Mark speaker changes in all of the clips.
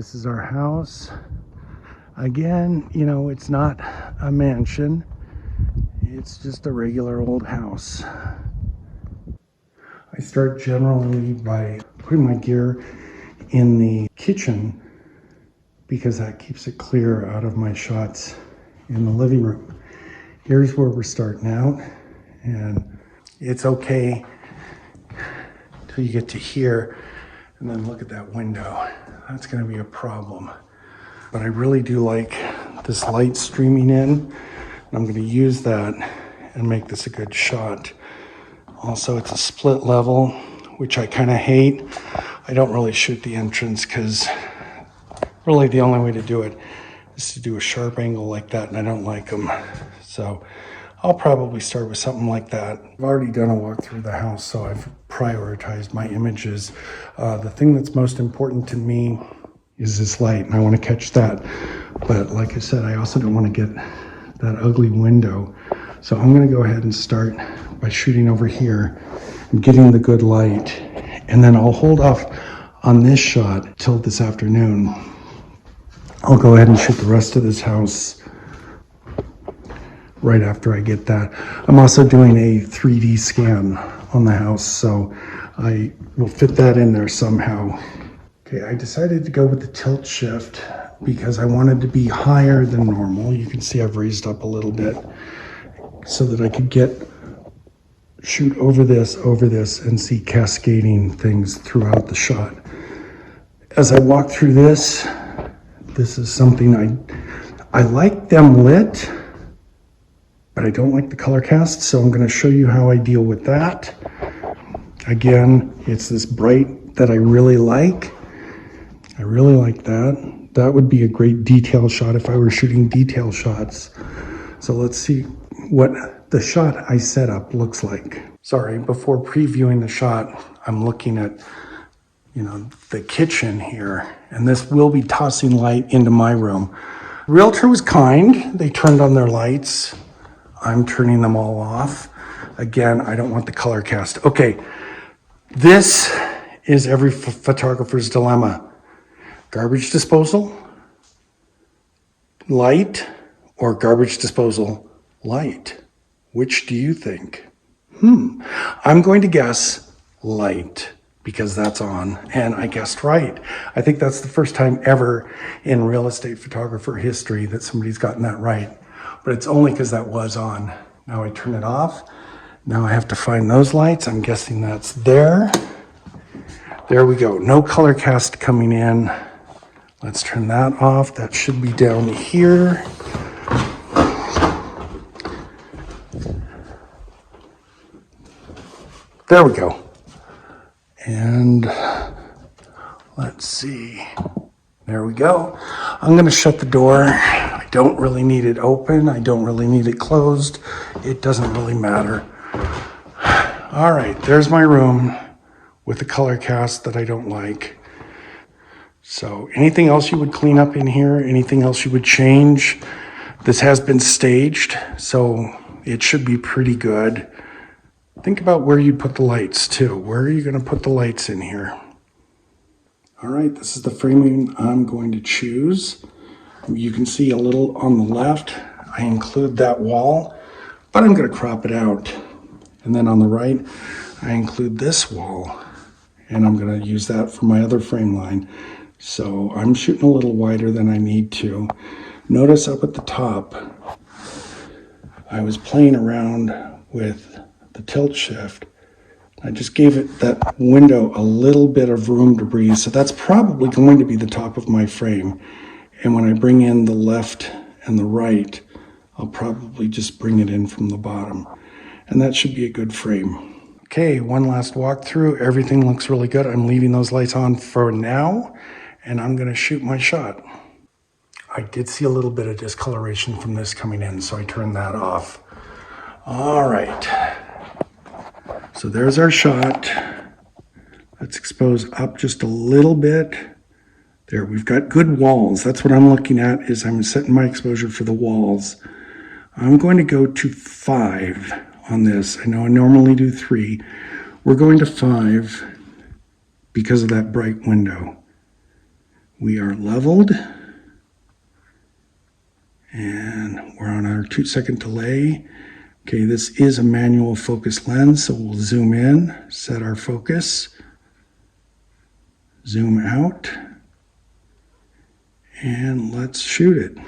Speaker 1: This is our house. Again, you know, it's not a mansion. It's just a regular old house. I start generally by putting my gear in the kitchen because that keeps it clear out of my shots in the living room. Here's where we're starting out, and it's okay till you get to here, and then look at that window. That's going to be a problem. But I really do like this light streaming in, and I'm going to use that and make this a good shot. Also, it's a split level, which I kind of hate. I don't really shoot the entrance because really the only way to do it is to do a sharp angle like that, and I don't like them. So I'll probably start with something like that. I've already done a walk through the house, so I've prioritized my images. The thing that's most important to me is this light, and I want to catch that. But like I said, I also don't want to get that ugly window. So I'm going to go ahead and start by shooting over here and getting the good light. And then I'll hold off on this shot till this afternoon. I'll go ahead and shoot the rest of this house right after I get that. I'm also doing a 3D scan on the house, so I will fit that in there somehow. Okay, I decided to go with the tilt shift because I wanted to be higher than normal. You can see I've raised up a little bit so that I could shoot over this, and see cascading things throughout the shot. As I walk through this is something I like them lit, but I don't like the color cast, so I'm going to show you how I deal with that. Again, it's this bright that I really like. I really like that. That would be a great detail shot if I were shooting detail shots. So let's see what the shot I set up looks like. Sorry, before previewing the shot, I'm looking at, you know, the kitchen here, and this will be tossing light into my room. Realtor was kind. They turned on their lights. I'm turning them all off. Again, I don't want the color cast. Okay, this is every photographer's dilemma. Garbage disposal, light, or garbage disposal, light. Which do you think? I'm going to guess light because that's on, and I guessed right. I think that's the first time ever in real estate photographer history that somebody's gotten that right, but it's only because that was on. Now I turn it off. Now I have to find those lights. I'm guessing that's there. There we go. No color cast coming in. Let's turn that off. That should be down here. There we go. And let's see. There we go. I'm going to shut the door. I don't really need it open. I don't really need it closed. It doesn't really matter. All right, there's my room with the color cast that I don't like. So anything else you would clean up in here? Anything else you would change? This has been staged, so it should be pretty good. Think about where you'd put the lights too. Where are you going to put the lights in here? All right, this is the framing I'm going to choose. You can see a little on the left. I include that wall, but I'm going to crop it out. And then on the right, I include this wall, and I'm going to use that for my other frame line. So I'm shooting a little wider than I need to. Notice up at the top, I was playing around with the tilt shift. I just gave it that window a little bit of room to breathe. So that's probably going to be the top of my frame. And when I bring in the left and the right, I'll probably just bring it in from the bottom. And that should be a good frame. Okay, one last walkthrough. Everything looks really good. I'm leaving those lights on for now, and I'm gonna shoot my shot. I did see a little bit of discoloration from this coming in, so I turned that off. All right, so there's our shot. Let's expose up just a little bit. There, we've got good walls. That's what I'm looking at, is I'm setting my exposure for the walls. I'm going to go to 5 on this. I know I normally do 3. We're going to 5 because of that bright window. We are leveled. And we're on our 2-second delay. Okay, this is a manual focus lens, so we'll zoom in, set our focus, zoom out, and let's shoot it.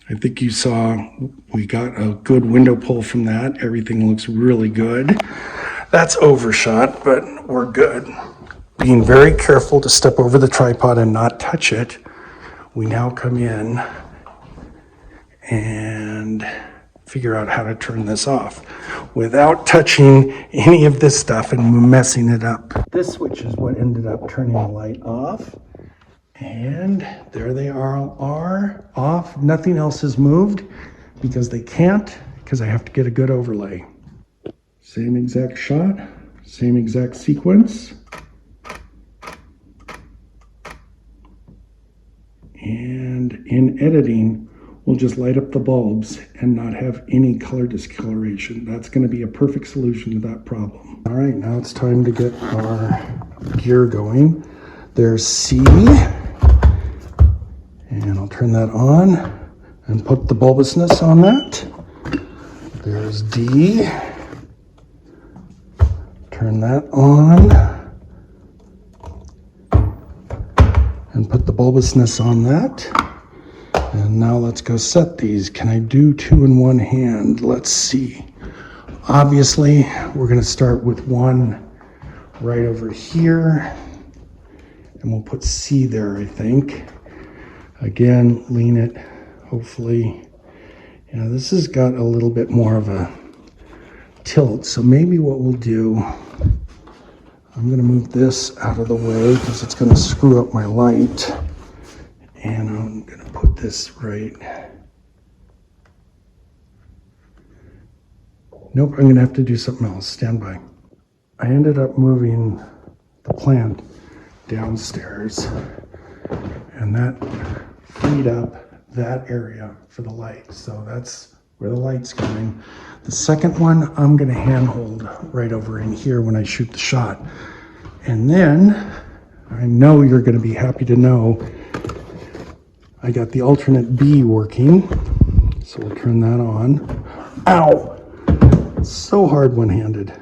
Speaker 1: I think you saw we got a good window pull from that. Everything looks really good. That's overshot, but we're good. Being very careful to step over the tripod and not touch it, we now come in and figure out how to turn this off without touching any of this stuff and messing it up. This switch is what ended up turning the light off. And there they are off. Nothing else has moved because they can't, because I have to get a good overlay. Same exact shot, same exact sequence. And in editing, we'll just light up the bulbs and not have any color discoloration. That's going to be a perfect solution to that problem. All right, now it's time to get our gear going. There's C, and I'll turn that on and put the bulbousness on that. There's D, turn that on and put the bulbousness on that. And now let's go set these. Can I do 2 in one hand? Let's see. Obviously, we're going to start with one right over here, and we'll put C there, I think. Again, lean it, hopefully. Yeah, this has got a little bit more of a tilt, so maybe what we'll do, I'm going to move this out of the way because it's going to screw up my light. And I'm going to put this right. Nope, I'm going to have to do something else. Stand by. I ended up moving the plant downstairs, and that freed up that area for the light. So that's where the light's going. The second one, I'm going to handhold right over in here when I shoot the shot. And then, I know you're going to be happy to know, I got the alternate B working. So we'll turn that on. Ow! It's so hard one-handed.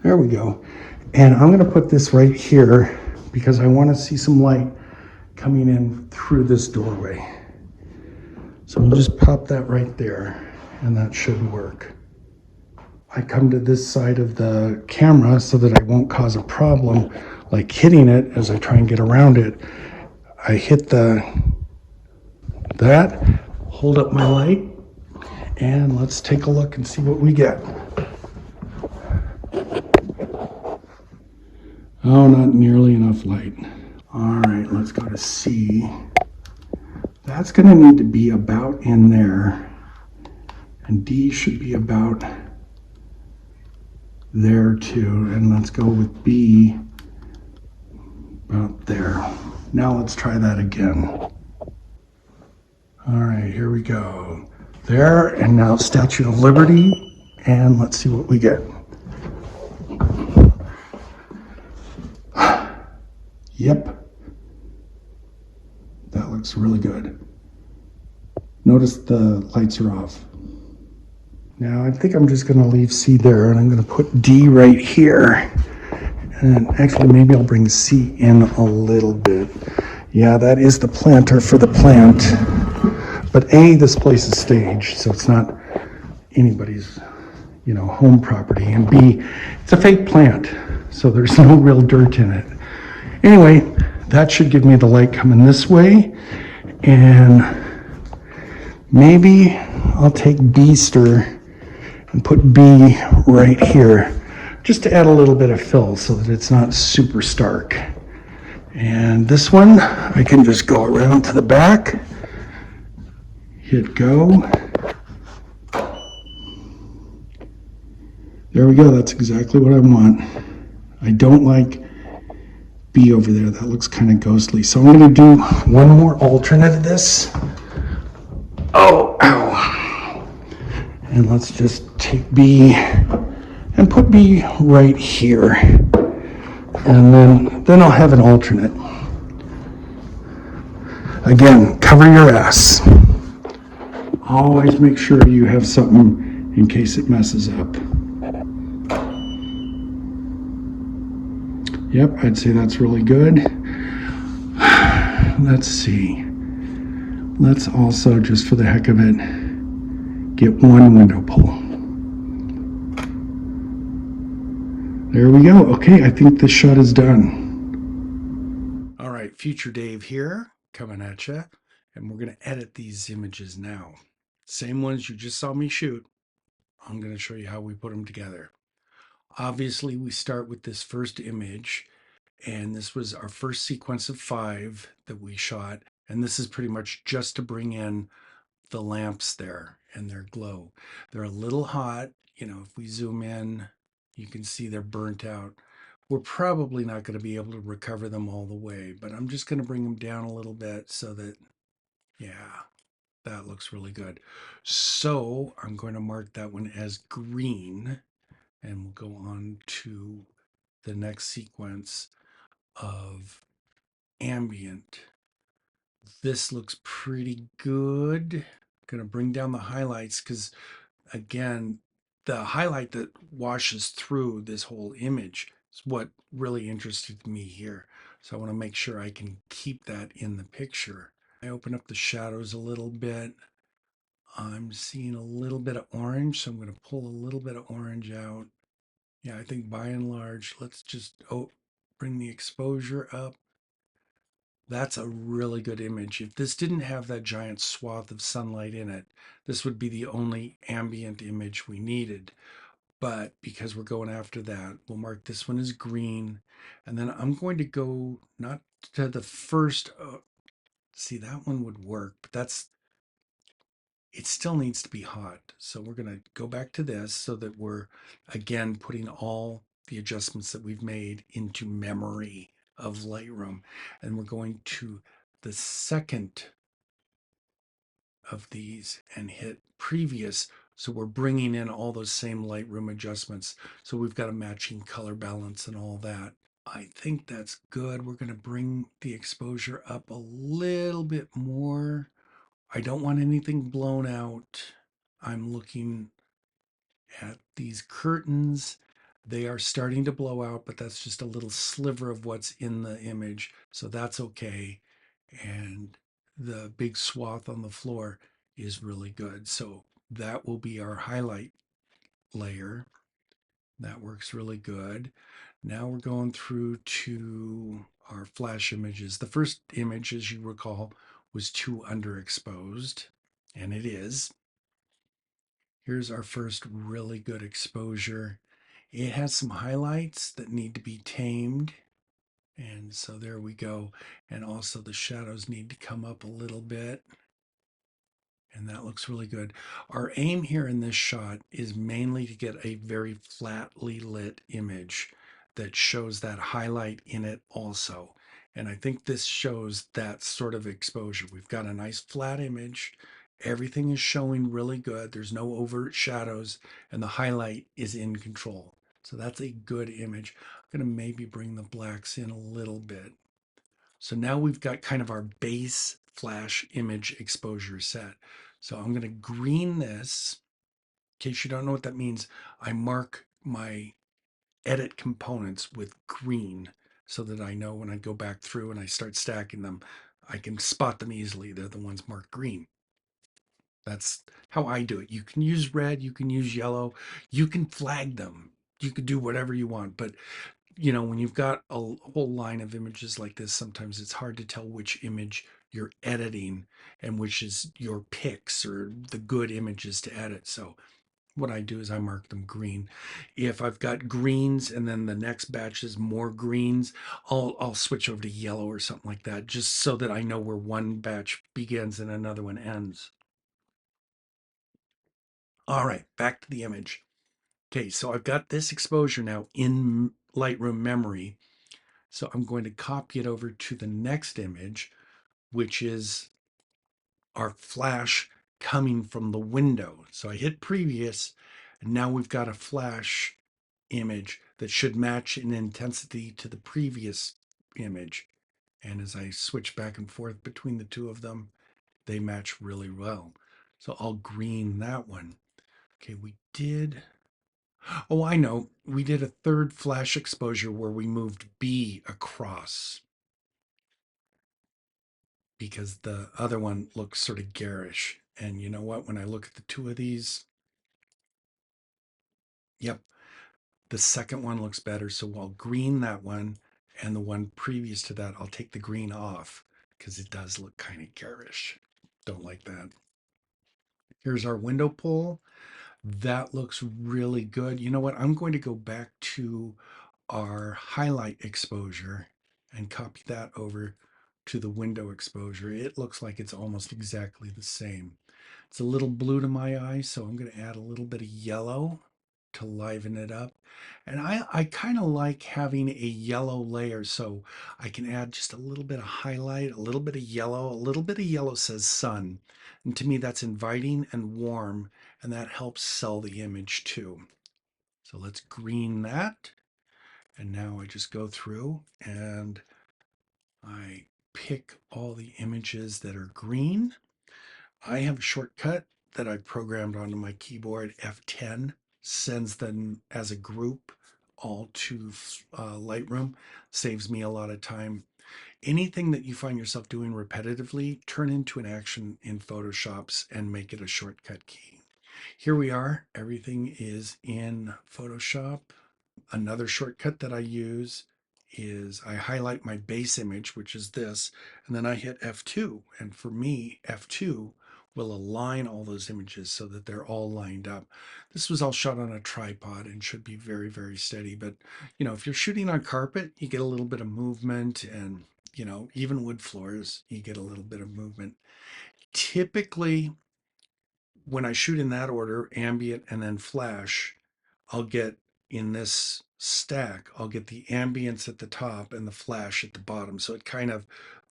Speaker 1: There we go. And I'm going to put this right here because I want to see some light coming in through this doorway. So we'll just pop that right there, and that should work. I come to this side of the camera so that I won't cause a problem, like hitting it as I try and get around it. I hit that, hold up my light, and let's take a look and see what we get. Oh, not nearly enough light. All right, let's go to C. That's going to need to be about in there, and D should be about there too. And let's go with B about there. Now let's try that again. All right, here we go. There, and now Statue of Liberty, and let's see what we get. Yep. That looks really good. Notice the lights are off. Now I think I'm just going to leave C there, and I'm going to put D right here. And actually maybe I'll bring C in a little bit. Yeah, that is the planter for the plant. But A, this place is staged, so it's not anybody's, home property. And B, it's a fake plant, so there's no real dirt in it. Anyway, that should give me the light coming this way. And maybe I'll take Beaster and put B right here, just to add a little bit of fill so that it's not super stark. And this one, I can just go around to the back, hit go. There we go, that's exactly what I want. I don't like B over there, that looks kind of ghostly. So I'm gonna do one more alternate of this. Oh, ow. And let's just take B and put me right here. And then I'll have an alternate. Again, cover your ass. Always make sure you have something in case it messes up. Yep, I'd say that's really good. Let's see. Let's also, just for the heck of it, get one window pull. There we go. Okay, I think this shot is done. All right, Future Dave here, coming at you, and we're going to edit these images now. Same ones you just saw me shoot. I'm going to show you how we put them together. Obviously, we start with this first image, and this was our first sequence of 5 that we shot, and this is pretty much just to bring in the lamps there and their glow. They're a little hot. You know, if we zoom in, you can see they're burnt out. We're probably not going to be able to recover them all the way, but I'm just going to bring them down a little bit so that, yeah, that looks really good. So I'm going to mark that one as green, and we'll go on to the next sequence of ambient. This looks pretty good. Going to bring down the highlights because, again, the highlight that washes through this whole image is what really interested me here. So I want to make sure I can keep that in the picture. I open up the shadows a little bit. I'm seeing a little bit of orange, so I'm going to pull a little bit of orange out. Yeah, I think by and large, let's just bring the exposure up. That's a really good image. If this didn't have that giant swath of sunlight in it, this would be the only ambient image we needed. But because we're going after that, we'll mark this one as green. And then I'm going to go not to the first, see, that one would work, but it still needs to be hot. So we're going to go back to this so that we're, again, putting all the adjustments that we've made into memory of Lightroom. And we're going to the second of these and hit previous. So we're bringing in all those same Lightroom adjustments. So we've got a matching color balance and all that. I think that's good. We're going to bring the exposure up a little bit more. I don't want anything blown out. I'm looking at these curtains. They are starting to blow out, but that's just a little sliver of what's in the image. So that's okay. And the big swath on the floor is really good. So that will be our highlight layer. That works really good. Now we're going through to our flash images. The first image, as you recall, was too underexposed, and it is. Here's our first really good exposure. It has some highlights that need to be tamed. And so there we go. And also the shadows need to come up a little bit. And that looks really good. Our aim here in this shot is mainly to get a very flatly lit image that shows that highlight in it also. And I think this shows that sort of exposure. We've got a nice flat image. Everything is showing really good. There's no overt shadows, and the highlight is in control. So that's a good image. I'm going to maybe bring the blacks in a little bit. So now we've got kind of our base flash image exposure set. So I'm going to green this. In case you don't know what that means, I mark my edit components with green so that I know when I go back through and I start stacking them, I can spot them easily. They're the ones marked green. That's how I do it. You can use red, you can use yellow, you can flag them. You can do whatever you want, but you know, when you've got a whole line of images like this, sometimes it's hard to tell which image you're editing and which is your picks or the good images to edit. So what I do is I mark them green. If I've got greens and then the next batch is more greens, I'll switch over to yellow or something like that, just so that I know where one batch begins and another one ends. All right, back to the image. Okay, so I've got this exposure now in Lightroom memory. So I'm going to copy it over to the next image, which is our flash coming from the window. So I hit previous, and now we've got a flash image that should match in intensity to the previous image. And as I switch back and forth between the two of them, they match really well. So I'll green that one. Okay, we did. Oh, I know. We did a third flash exposure where we moved B across because the other one looks sort of garish. And you know what? When I look at the two of these, yep, the second one looks better. So I'll green that one, and the one previous to that, I'll take the green off because it does look kind of garish. Don't like that. Here's our window pull. That looks really good. You know what? I'm going to go back to our highlight exposure and copy that over to the window exposure. It looks like it's almost exactly the same. It's a little blue to my eye, so I'm going to add a little bit of yellow to liven it up. And I kind of like having a yellow layer, so I can add just a little bit of highlight, a little bit of yellow. A little bit of yellow says sun. And to me, that's inviting and warm, and that helps sell the image too. So let's green that. And now I just go through and I pick all the images that are green. I have a shortcut that I programmed onto my keyboard. F10 sends them as a group all to Lightroom, saves me a lot of time. Anything that you find yourself doing repetitively, turn into an action in Photoshops and make it a shortcut key. Here we are. Everything is in Photoshop. Another shortcut that I use is I highlight my base image, which is this, and then I hit F2. And for me, F2 will align all those images so that they're all lined up. This was all shot on a tripod and should be very, very steady. But, if you're shooting on carpet, you get a little bit of movement, and, even wood floors, you get a little bit of movement. Typically, when I shoot in that order, ambient and then flash, I'll get in this stack, I'll get the ambience at the top and the flash at the bottom. So it kind of,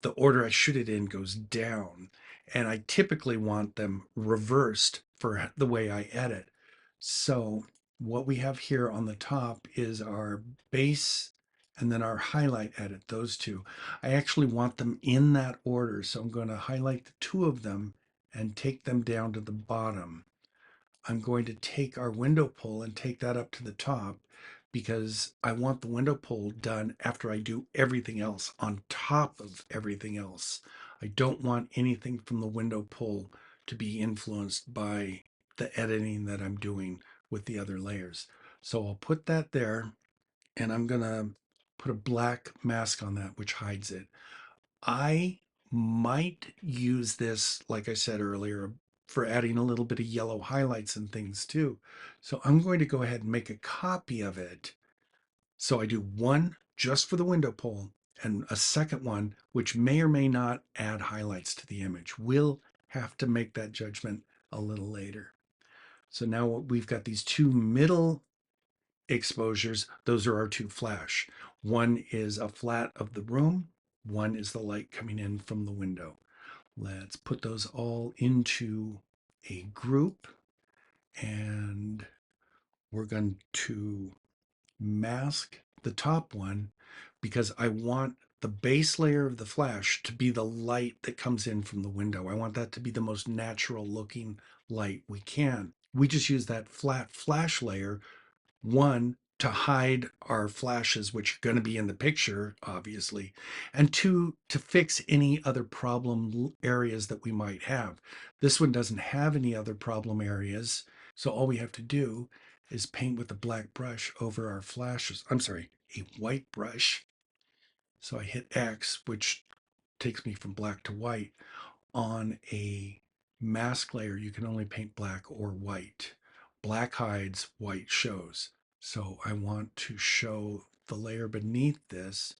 Speaker 1: the order I shoot it in goes down. And I typically want them reversed for the way I edit. So what we have here on the top is our base and then our highlight edit, those two. I actually want them in that order. So I'm going to highlight the two of them and take them down to the bottom. I'm going to take our window pull and take that up to the top because I want the window pull done after I do everything else on top of everything else. I don't want anything from the window pull to be influenced by the editing that I'm doing with the other layers. So I'll put that there, and I'm going to put a black mask on that, which hides it. I might use this, like I said earlier, for adding a little bit of yellow highlights and things too. So I'm going to go ahead and make a copy of it. So I do one just for the window pull and a second one, which may or may not add highlights to the image. We'll have to make that judgment a little later. So now we've got these two middle exposures. Those are our two flash. One is a flat of the room. One is the light coming in from the window. Let's put those all into a group, and we're going to mask the top one because I want the base layer of the flash to be the light that comes in from the window. I want that to be the most natural looking light we can. We just use that flat flash layer, one, to hide our flashes, which are going to be in the picture, obviously, and two, to fix any other problem areas that we might have. This one doesn't have any other problem areas, so all we have to do is paint with a black brush over our flashes. I'm sorry, a white brush. So I hit X, which takes me from black to white. On a mask layer, you can only paint black or white. Black hides, white shows. So I want to show the layer beneath this.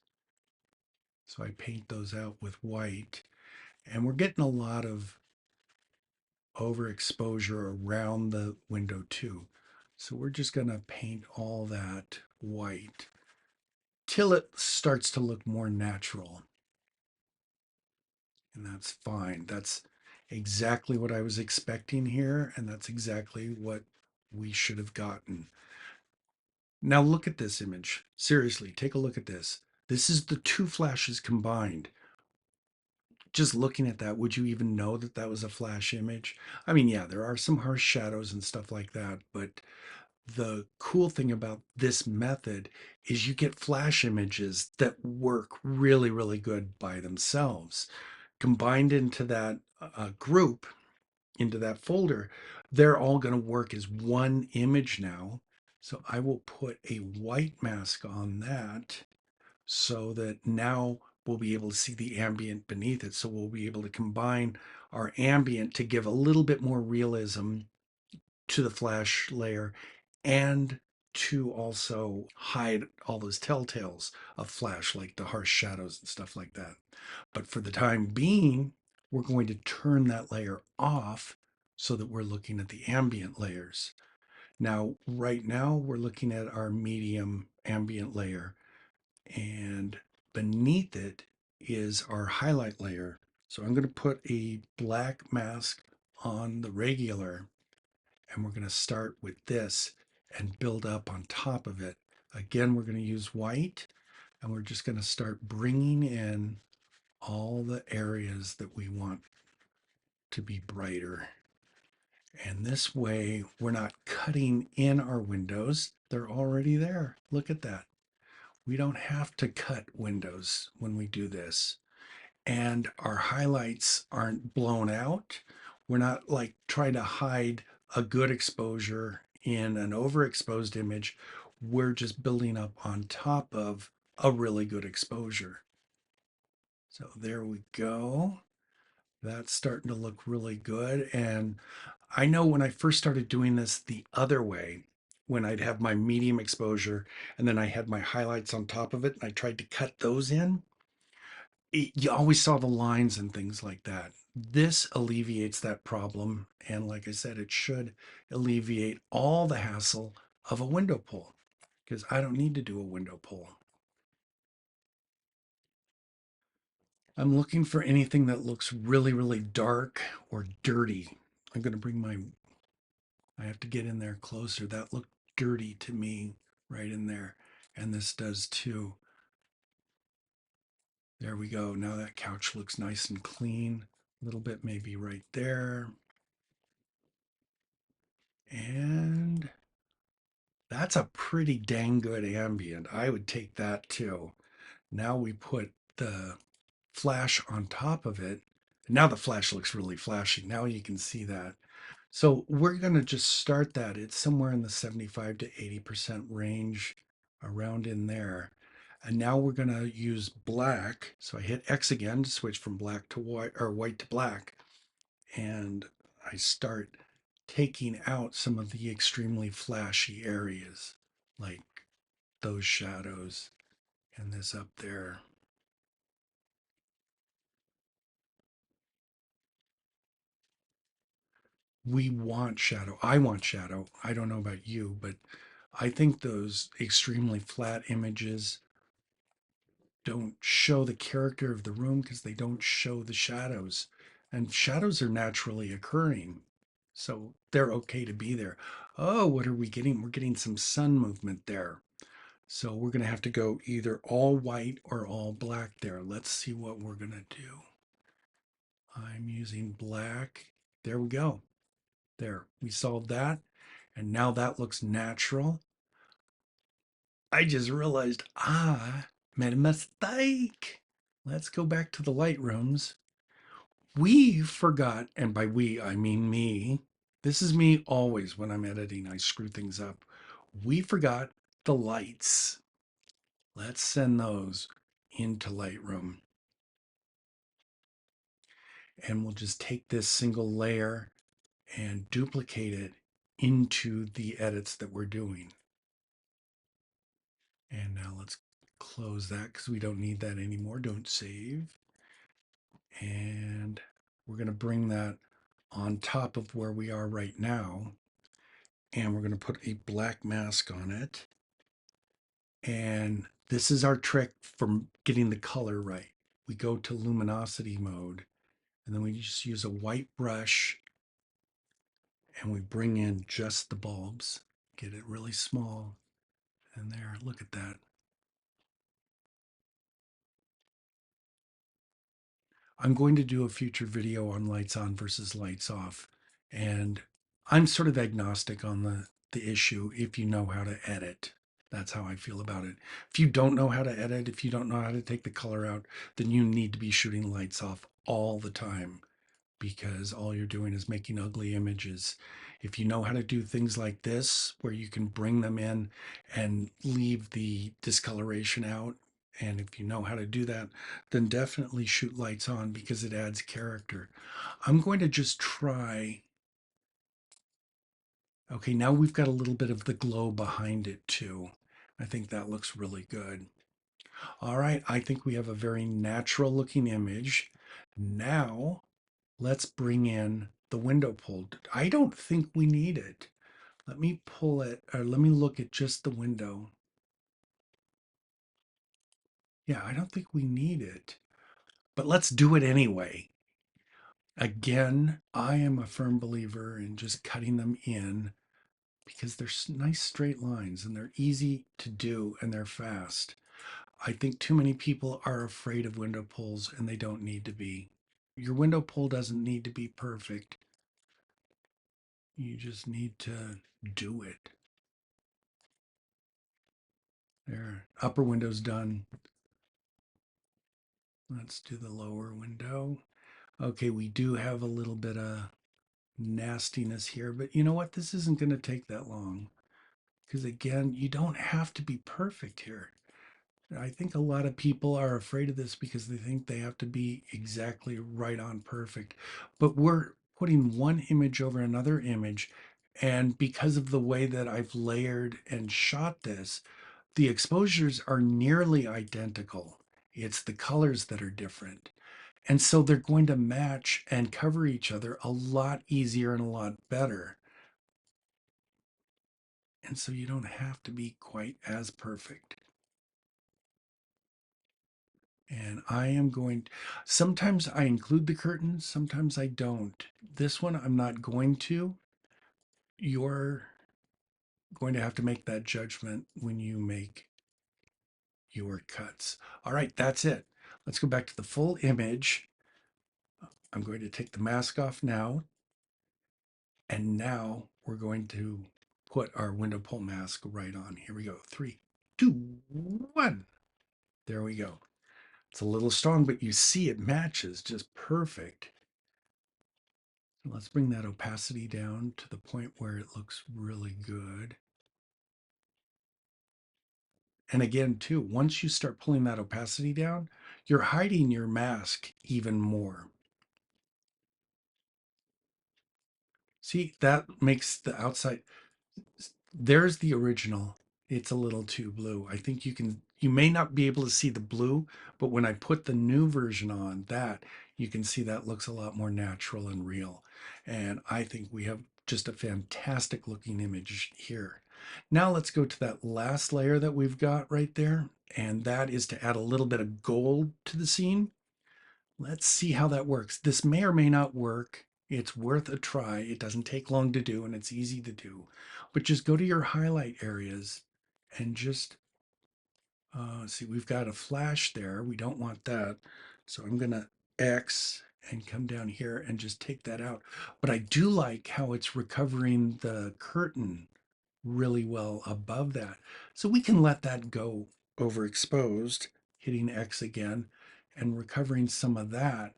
Speaker 1: So I paint those out with white. And we're getting a lot of overexposure around the window too. So we're just going to paint all that white till it starts to look more natural. And that's fine. That's exactly what I was expecting here, and that's exactly what we should have gotten. Now look at this image. Seriously, take a look at this. This is the two flashes combined. Just looking at that, would you even know that that was a flash image? I mean, yeah, there are some harsh shadows and stuff like that, but the cool thing about this method is you get flash images that work really, really good by themselves. Combined into that group, into that folder, they're all going to work as one image now. So I will put a white mask on that so that now we'll be able to see the ambient beneath it. So we'll be able to combine our ambient to give a little bit more realism to the flash layer and to also hide all those telltales of flash, like the harsh shadows and stuff like that. But for the time being, we're going to turn that layer off so that we're looking at the ambient layers. Now, right now, we're looking at our medium ambient layer, and beneath it is our highlight layer. So I'm going to put a black mask on the regular, and we're going to start with this and build up on top of it. Again, we're going to use white, and we're just going to start bringing in all the areas that we want to be brighter. And this way, we're not cutting in our windows. They're already there. Look at that. We don't have to cut windows when we do this. And our highlights aren't blown out. We're not like trying to hide a good exposure in an overexposed image. We're just building up on top of a really good exposure. So there we go. That's starting to look really good. And I know when I first started doing this the other way, when I'd have my medium exposure and then I had my highlights on top of it and I tried to cut those in, you always saw the lines and things like that. This alleviates that problem. And like I said, it should alleviate all the hassle of a window pull because I don't need to do a window pull. I'm looking for anything that looks really, really dark or dirty. I'm going to bring my, I have to get in there closer. That looked dirty to me right in there. And this does too. There we go. Now that couch looks nice and clean. A little bit maybe right there. And that's a pretty dang good ambient. I would take that too. Now we put the flash on top of it. Now the flash looks really flashy. Now you can see that. So we're going to just start that. It's somewhere in the 75 to 80% range, around in there. And now we're going to use black. So I hit X again to switch from black to white, or white to black. And I start taking out some of the extremely flashy areas, like those shadows and this up there. We want shadow. I want shadow. I don't know about you, but I think those extremely flat images don't show the character of the room because they don't show the shadows. And shadows are naturally occurring. So they're okay to be there. Oh, what are we getting? We're getting some sun movement there. So we're going to have to go either all white or all black there. Let's see what we're going to do. I'm using black. There we go. There, we solved that. And now that looks natural. I just realized I made a mistake. Let's go back to the Lightrooms. We forgot, and by we, I mean me. This is me always when I'm editing, I screw things up. We forgot the lights. Let's send those into Lightroom. And we'll just take this single layer and duplicate it into the edits that we're doing. And now let's close that because we don't need that anymore. Don't save. And we're going to bring that on top of where we are right now. And we're going to put a black mask on it. And this is our trick for getting the color right. We go to luminosity mode, and then we just use a white brush and we bring in just the bulbs, get it really small, And there, look at that. I'm going to do a future video on lights on versus lights off. And I'm sort of agnostic on the issue if you know how to edit. That's how I feel about it. If you don't know how to edit, if you don't know how to take the color out, then you need to be shooting lights off all the time because all you're doing is making ugly images. If you know how to do things like this, where you can bring them in and leave the discoloration out, and if you know how to do that, then definitely shoot lights on because it adds character. I'm going to just try. Okay, now we've got a little bit of the glow behind it too. I think that looks really good. All right, I think we have a very natural looking image. Now let's bring in the window pull. I don't think we need it. Let me pull it, or let me look at just the window. Yeah, I don't think we need it, but let's do it anyway. Again, I am a firm believer in just cutting them in because they're nice straight lines and they're easy to do and they're fast. I think too many people are afraid of window pulls and they don't need to be. Your window pull doesn't need to be perfect. You just need to do it. There, upper window's done. Let's do the lower window. Okay, we do have a little bit of nastiness here, but you know what? This isn't going to take that long because again, you don't have to be perfect here. I think a lot of people are afraid of this because they think they have to be exactly right on perfect. But we're putting one image over another image. And because of the way that I've layered and shot this, the exposures are nearly identical. It's the colors that are different. And so they're going to match and cover each other a lot easier and a lot better. And so you don't have to be quite as perfect. And I am going, sometimes I include the curtains, sometimes I don't. This one I'm not going to. You're going to have to make that judgment when you make your cuts. All right, that's it. Let's go back to the full image. I'm going to take the mask off now. And now we're going to put our window pull mask right on. Here we go. 3, 2, 1. There we go. It's a little strong, but you see it matches just perfect. Let's bring that opacity down to the point where it looks really good. And again, too, once you start pulling that opacity down, you're hiding your mask even more. See, that makes the outside, there's the original. It's a little too blue. I think you may not be able to see the blue, but when I put the new version on that, you can see that looks a lot more natural and real. And I think we have just a fantastic looking image here. Now let's go to that last layer that we've got right there. And that is to add a little bit of gold to the scene. Let's see how that works. This may or may not work. It's worth a try. It doesn't take long to do and it's easy to do. But just go to your highlight areas and just see, we've got a flash there. We don't want that. So I'm going to X and come down here and just take that out. But I do like how it's recovering the curtain really well above that. So we can let that go overexposed, hitting X again and recovering some of that.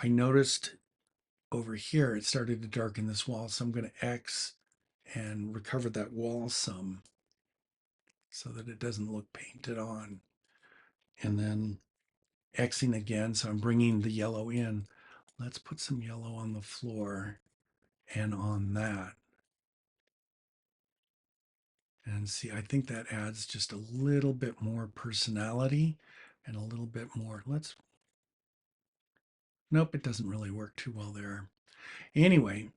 Speaker 1: I noticed over here it started to darken this wall, so I'm going to X and recover that wall some so that it doesn't look painted on. And then Xing again, so I'm bringing the yellow in. Let's put some yellow on the floor and on that. And see, I think that adds just a little bit more personality and a little bit more. Nope, it doesn't really work too well there. Anyway,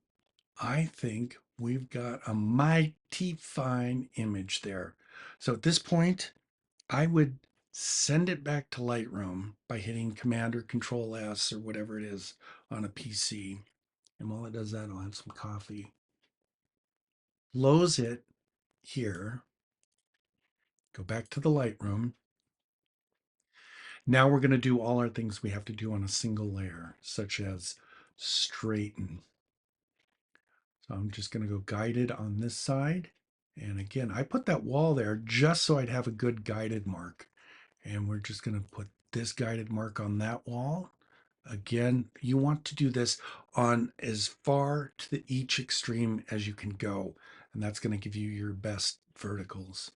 Speaker 1: I think we've got a mighty fine image there. So at this point, I would send it back to Lightroom by hitting Command or Control S or whatever it is on a PC. And while it does that, I'll have some coffee. Close it here. Go back to the Lightroom. Now we're going to do all our things we have to do on a single layer, such as straighten. So I'm just going to go guided on this side. And again, I put that wall there just so I'd have a good guided mark. And we're just going to put this guided mark on that wall. Again, you want to do this on as far to the each extreme as you can go. And that's going to give you your best verticals.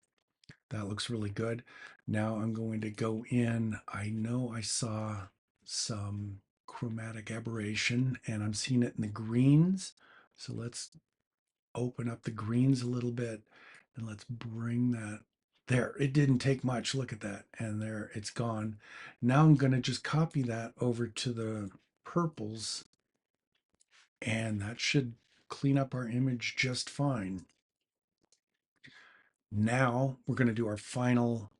Speaker 1: That looks really good. Now I'm going to go in. I know I saw some chromatic aberration and I'm seeing it in the greens. So let's open up the greens a little bit and let's bring that there. It didn't take much. Look at that. And there it's gone. Now I'm going to just copy that over to the purples and that should clean up our image just fine. Now we're going to do our final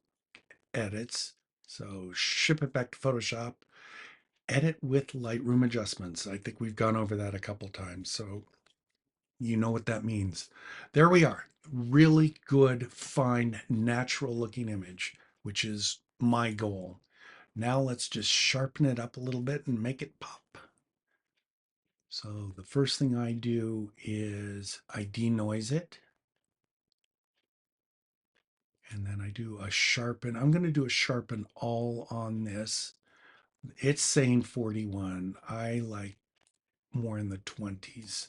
Speaker 1: edits. So ship it back to Photoshop, edit with Lightroom adjustments. I think we've gone over that a couple times. So you know what that means. There we are. Really good, fine, natural looking image, which is my goal. Now let's just sharpen it up a little bit and make it pop. So the first thing I do is I denoise it. And then I do a sharpen. I'm going to do a sharpen all on this. It's saying 41. I like more in the 20s.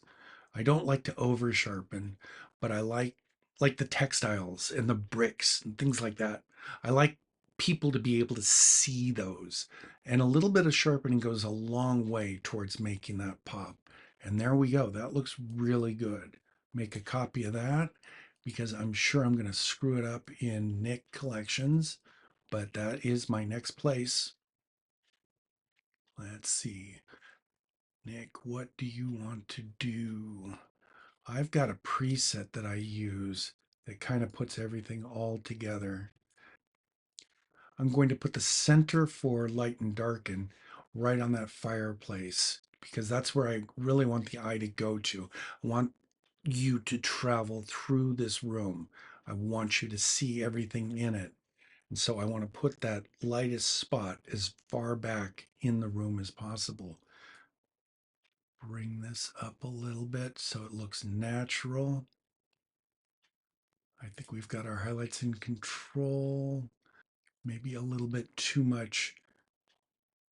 Speaker 1: I don't like to over sharpen, but I like the textiles and the bricks and things like that. I like people to be able to see those. And a little bit of sharpening goes a long way towards making that pop. And there we go. That looks really good. Make a copy of that because I'm sure I'm going to screw it up in Nick Collections, but that is my next place. Let's see. Nick, what do you want to do? I've got a preset that I use that kind of puts everything all together. I'm going to put the center for light and darken right on that fireplace because that's where I really want the eye to go to. I want you to travel through this room. I want you to see everything in it. And so I want to put that lightest spot as far back in the room as possible. Bring this up a little bit so it looks natural. I think we've got our highlights in control. Maybe a little bit too much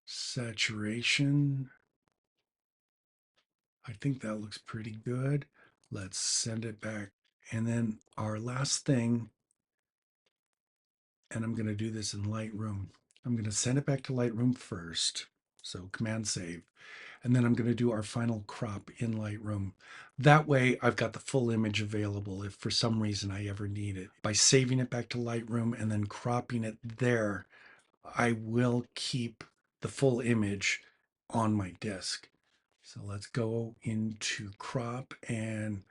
Speaker 1: saturation. I think that looks pretty good. Let's send it back. And then our last thing, and I'm going to do this in Lightroom. I'm going to send it back to Lightroom first. So Command Save. And then I'm going to do our final crop in Lightroom. That way I've got the full image available if for some reason I ever need it. By saving it back to Lightroom and then cropping it there, I will keep the full image on my disk. So let's go into crop and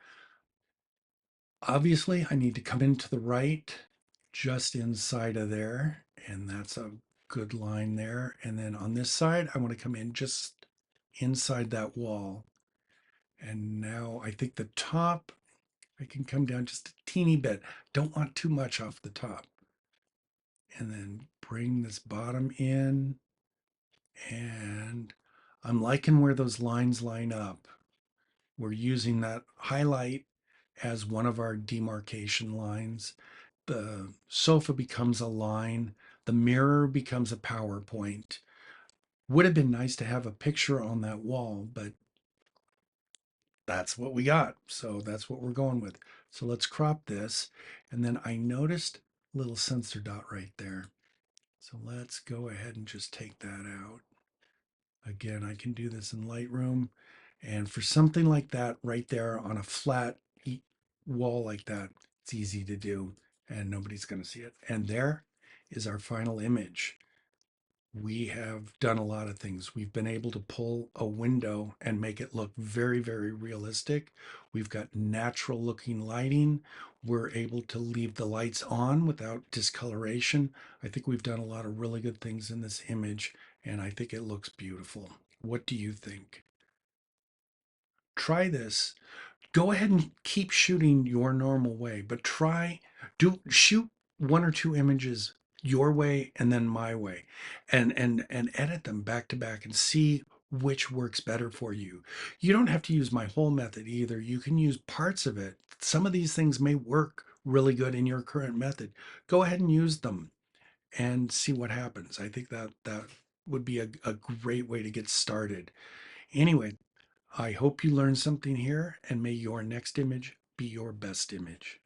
Speaker 1: obviously I need to come into the right just inside of there. And that's a good line there. And then on this side, I want to come in just inside that wall. And now I think the top, I can come down just a teeny bit. Don't want too much off the top. And then bring this bottom in. And I'm liking where those lines line up. We're using that highlight as one of our demarcation lines. The sofa becomes a line. The mirror becomes a PowerPoint. Would have been nice to have a picture on that wall, but that's what we got. So that's what we're going with. So let's crop this. And then I noticed a little sensor dot right there. So let's go ahead and just take that out. Again, I can do this in Lightroom. And for something like that right there on a flat wall like that, it's easy to do and nobody's going to see it. And there is our final image. We have done a lot of things. We've been able to pull a window and make it look very, very realistic. We've got natural looking lighting. We're able to leave the lights on without discoloration. I think we've done a lot of really good things in this image, and I think it looks beautiful. What do you think? Try this. Go ahead and keep shooting your normal way, but shoot one or two images your way and then my way, and edit them back to back and see which works better for you. You don't have to use my whole method either. You can use parts of it. Some of these things may work really good in your current method. Go ahead and use them and see what happens. I think that would be a great way to get started. Anyway, I hope you learned something here, and may your next image be your best image.